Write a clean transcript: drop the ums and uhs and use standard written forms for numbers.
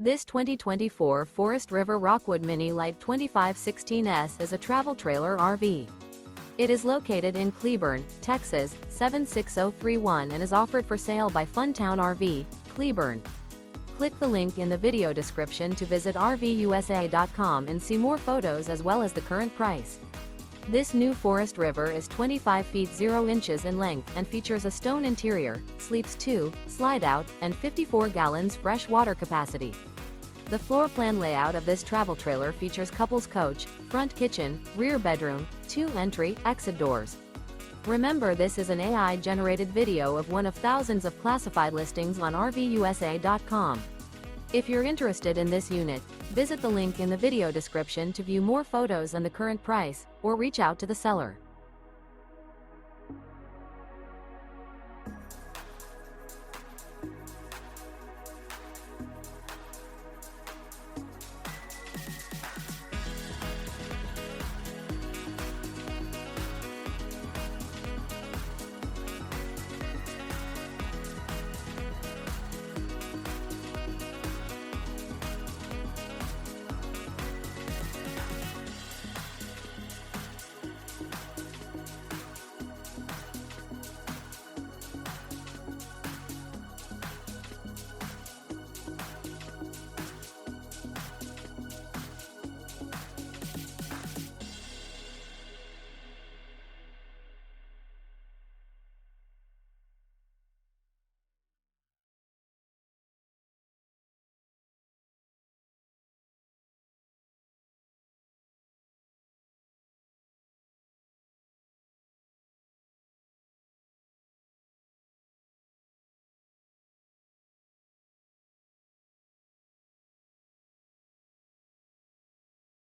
This 2024 Forest River Rockwood Mini Lite 2516S is a travel trailer RV. It is located in Cleburne, Texas, 76031 and is offered for sale by Funtown RV, Cleburne. Click the link in the video description to visit RVUSA.com and see more photos as well as the current price. This new Forest River is 25 feet 0 inches in length and features a stone interior, sleeps 2, Slideout, and 54 gallons fresh water capacity. The floor plan layout of this travel trailer features couples coach, front kitchen, rear bedroom, 2 entry/exit doors. Remember, this is an AI-generated video of one of thousands of classified listings on RVUSA.com. If you're interested in this unit, visit the link in the video description to view more photos and the current price, or reach out to the seller.